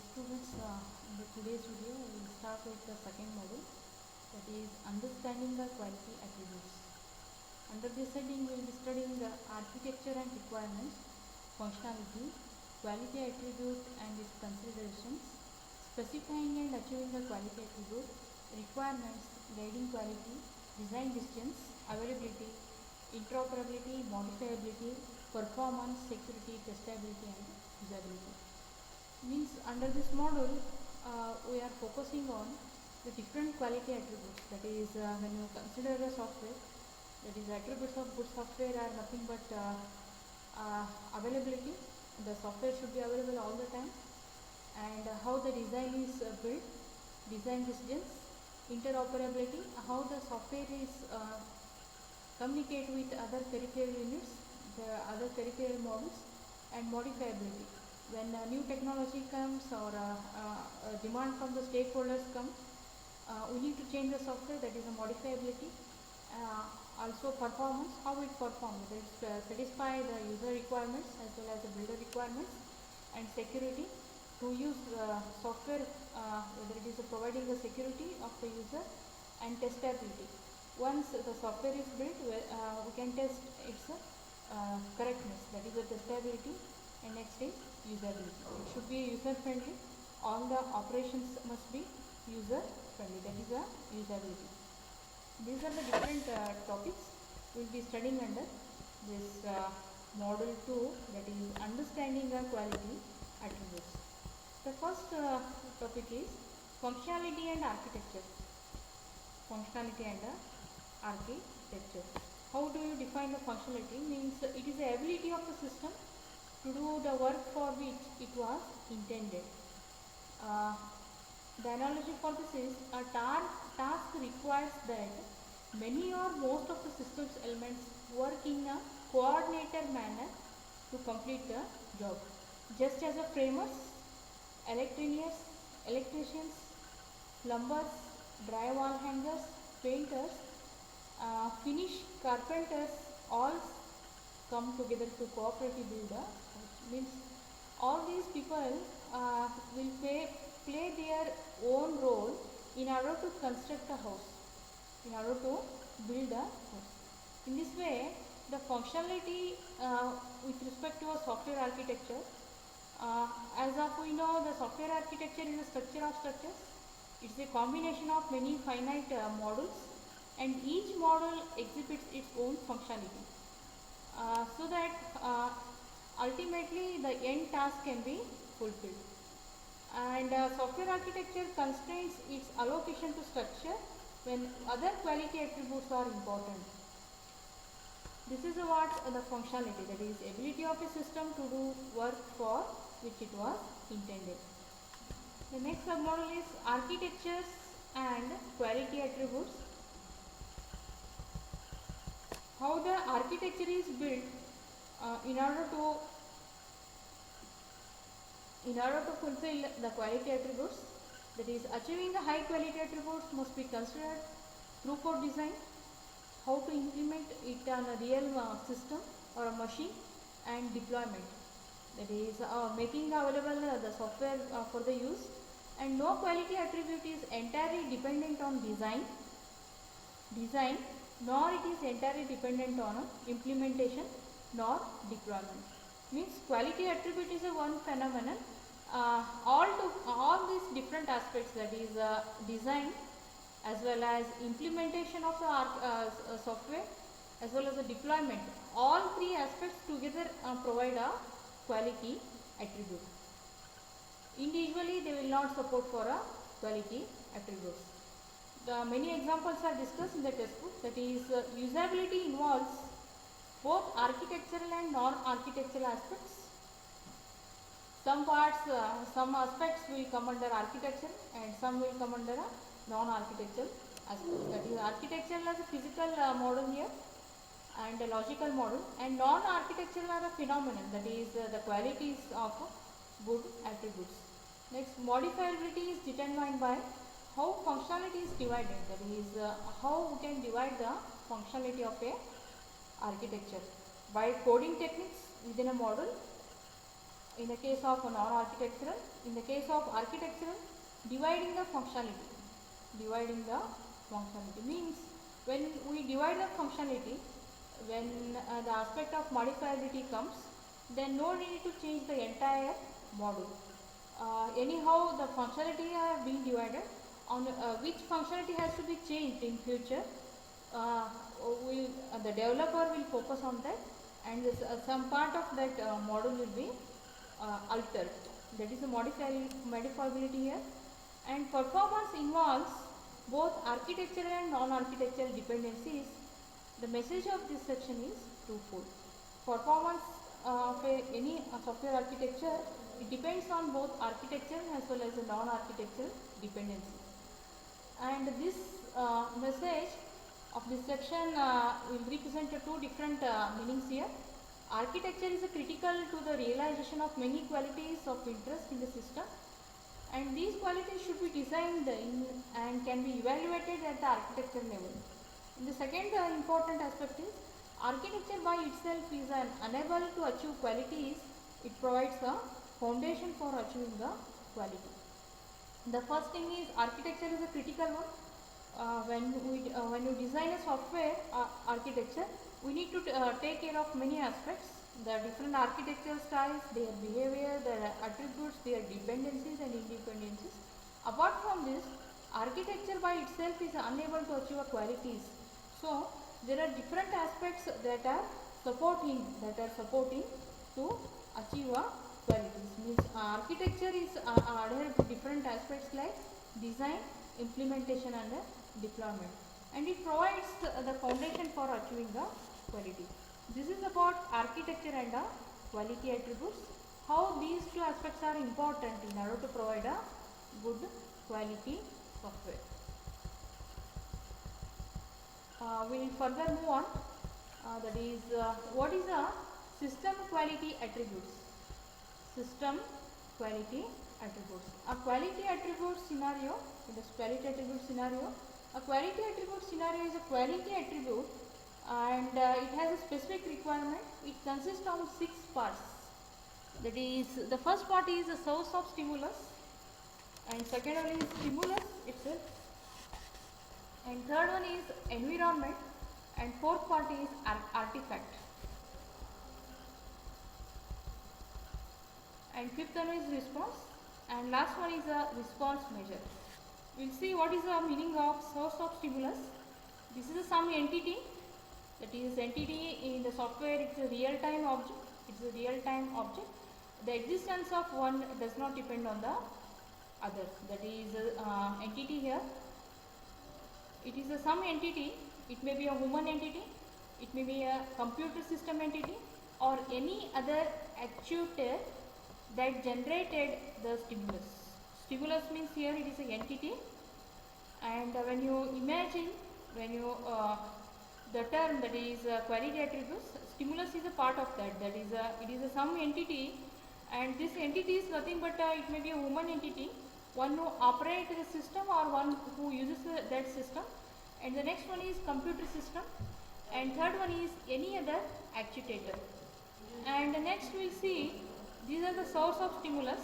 Dear students, in the today's video, we will start with the second module, that is understanding the quality attributes. Under this heading, we will be studying the architecture and requirements, functionality, quality attribute and its considerations, specifying and achieving the quality attribute, requirements, guiding quality, design distance, availability, interoperability, modifiability, performance, security, testability and usability. Means under this module we are focusing on the different quality attributes, that is when you consider a software, that is attributes of good software are nothing but availability. The software should be available all the time, and how the design is built, design distance, interoperability, how the software is communicate with other peripheral units, the other peripheral modules, and modifiability. When new technology comes or demand from the stakeholders come, we need to change the software, that is a modifiability. Also performance, how it performs, whether it satisfy the user requirements as well as the builder requirements, and security, to use software, whether it is providing the security of the user, and testability. Once the software is built, we can test its correctness, that is the testability. And next is usability. It should be user friendly. All the operations must be user friendly, that is the usability. These are the different topics we will be studying under this module 2, that is understanding the quality attributes. The first topic is functionality and architecture. Functionality and architecture. How do you define the functionality? Means it is the ability of the system to do the work for which it was intended. The analogy for this is a task requires that many or most of the system's elements work in a coordinated manner to complete the job. Just as a framers, electricians, plumbers, drywall hangers, painters, finish carpenters all come together to cooperatively build a house. Means all these people will play their own role in order to construct a house, in order to build a house. In this way, the functionality with respect to a software architecture, as of we know, the software architecture is a structure of structures. It's a combination of many finite modules, and each module exhibits its own functionality. So that ultimately the end task can be fulfilled. And software architecture constrains its allocation to structure when other quality attributes are important. This is what the functionality, that is ability of a system to do work for which it was intended. The next submodule is architectures and quality attributes. How the architecture is built in order to fulfill the quality attributes, that is achieving the high quality attributes must be considered throughput design, how to implement it on a real system or a machine, and deployment, that is making available the software for the use. And no quality attribute is entirely dependent on design, nor it is entirely dependent on implementation nor deployment. Means quality attribute is a one phenomenon. All these different aspects, that is design as well as implementation of the software as well as the deployment, all three aspects together provide a quality attribute. Individually they will not support for a quality attributes. The many examples are discussed in the textbook, that is usability involves both architectural and non-architectural aspects. Some aspects will come under architecture and some will come under a non-architectural aspects. That is architectural as a physical model here and a logical model, and non-architectural are a phenomenon, that is the qualities of good attributes. Next, modifiability is determined by how functionality is divided, that is how we can divide the functionality of a architecture by coding techniques within a model, in the case of non-architectural. In the case of architectural, dividing the functionality. Dividing the functionality means when we divide the functionality, when the aspect of modifiability comes, then no need to change the entire module. Anyhow, the functionality have been divided. On which functionality has to be changed in future, the developer will focus on that, and this, some part of that module will be altered. That is the modifiability here. And performance involves both architectural and non-architectural dependencies. The message of this section is twofold. Performance of any software architecture, it depends on both architectural as well as the non-architectural dependency. And this message of this section will represent two different meanings here. Architecture is critical to the realization of many qualities of interest in the system, and these qualities should be designed in and can be evaluated at the architecture level. And the second important aspect is architecture by itself is unable to achieve qualities. It provides a foundation for achieving the quality. The first thing is architecture is a critical one. When you design a software architecture, we need to take care of many aspects: the different architectural styles, their behavior, their attributes, their dependencies and independencies. Apart from this, architecture by itself is unable to achieve qualities. So there are different aspects that are supporting to achieve qualities. Means architecture is adhered to different aspects like design, implementation and deployment, and it provides the foundation for achieving the quality. This is about architecture and quality attributes, how these two aspects are important in order to provide a good quality software. We will further move on. That is, what is a system quality attributes? System quality attributes. A quality attribute scenario, in this quality attribute scenario, a quality attribute scenario is a quality attribute, and it has a specific requirement. It consists of 6 parts. That is, the first part is the source of stimulus, and second one is stimulus itself, and third one is environment, and fourth part is artifact, and fifth one is response, and last one is a response measure. We will see what is the meaning of source of stimulus. This is some entity, that is entity in the software. It's a real-time object. It's a real-time object. The existence of one does not depend on the other. That is entity here. It is some entity. It may be a human entity, it may be a computer system entity, or any other actuator that generated the stimulus. Stimulus means here it is an entity, and when you imagine, the term that is quality attributes, stimulus is a part of that. That is it is some entity, and this entity is nothing but it may be a human entity, one who operates the system or one who uses that system, and the next one is computer system, and third one is any other actuator. And next we will see these are the source of stimulus,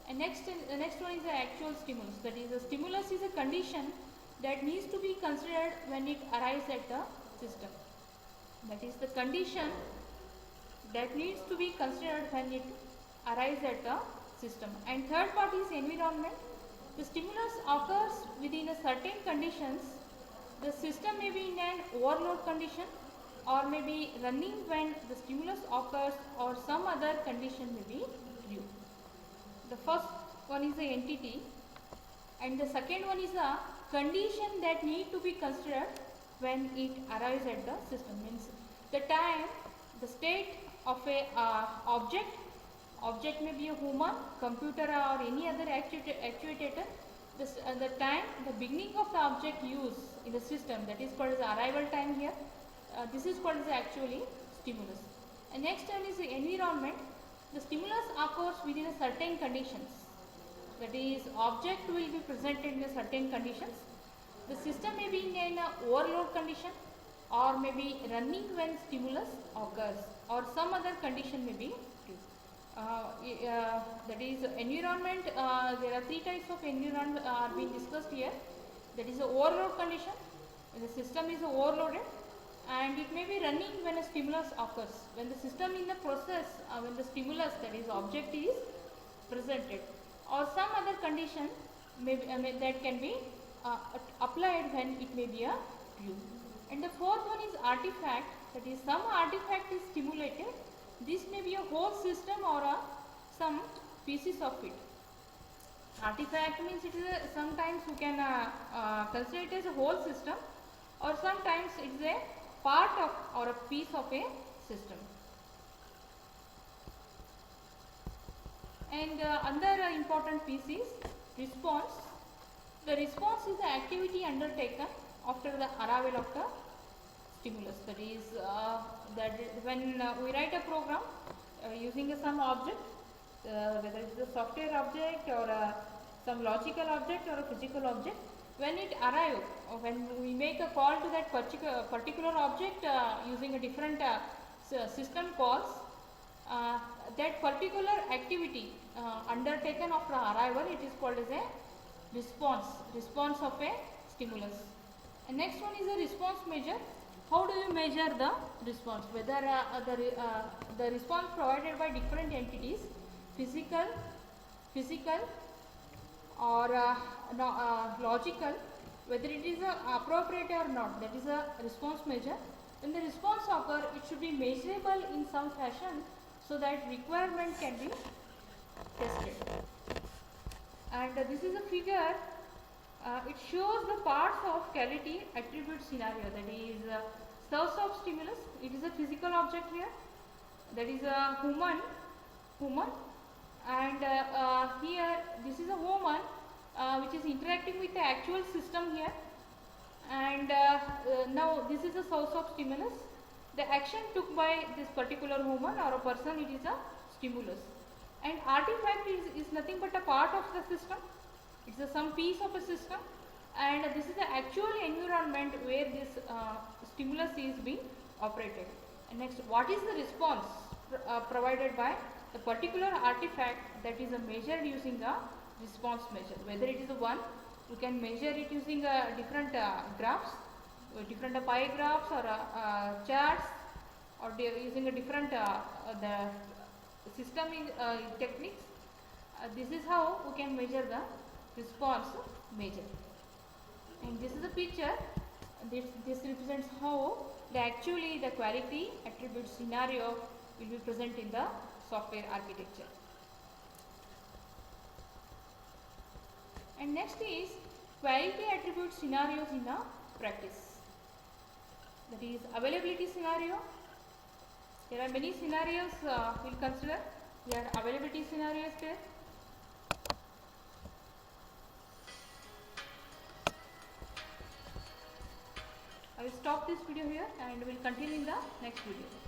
and the next one is the actual stimulus. That is, the stimulus is a condition that needs to be considered when it arrives at the system. That is the condition that needs to be considered when it arrives at the system. And third part is environment. The stimulus occurs within a certain conditions. The system may be in an overload condition, or may be running when the stimulus occurs, or some other condition may be due. The first one is the entity, and the second one is a condition that need to be considered when it arrives at the system. Means the time, the state of a object may be a human, computer or any other actuator. The time, the beginning of the object use in the system, that is called as the arrival time here. This is called as actually stimulus. And next one is the environment. The stimulus occurs within a certain conditions. That is, object will be presented in a certain conditions. The system may be in an overload condition, or may be running when stimulus occurs, or some other condition may be due. that is environment. There are three types of environment are being discussed here. That is the overload condition. The system is overloaded, and it may be running when a stimulus occurs. When the system in the process, when the stimulus, that is object, is presented, or some other condition that can be applied when it may be a tube. And the fourth one is artifact. That is, some artifact is stimulated. This may be a whole system or some pieces of it. Artifact means it is sometimes you can consider it as a whole system, or sometimes it is a part of or a piece of a system. And another important piece is response. The response is the activity undertaken after the arrival of the stimulus. That is, that when we write a program using some object, whether it is a software object or some logical object or a physical object, when it arrives, or when we make a call to that particular object using a different system calls, that particular activity undertaken after arrival, it is called as a response of a stimulus. And next one is a response measure. How do you measure the response? Whether the response provided by different entities, physical or logical, whether it is appropriate or not, that is a response measure. When the response occurs, it should be measurable in some fashion so that requirement can be tested. And this is a figure. It shows the parts of quality attribute scenario. That is source of stimulus. It is a physical object here. That is a human, and here this is a human which is interacting with the actual system here. And now this is the source of stimulus. The action took by this particular human or a person, it is a stimulus. And artifact is nothing but a part of the system. It's some piece of a system, and this is the actual environment where this stimulus is being operated. And next, what is the response provided by the particular artifact that is measured using a response measure? Whether it is one, you can measure it using different graphs, different pie graphs or charts, or using a different the system techniques. This is how we can measure the response measure. And this is a picture. This represents how actually the quality attribute scenario will be present in the software architecture. And next is quality attribute scenarios in a practice. That is availability scenario. There are many scenarios we will consider. Here availability scenario is there. I will stop this video here and we will continue in the next video.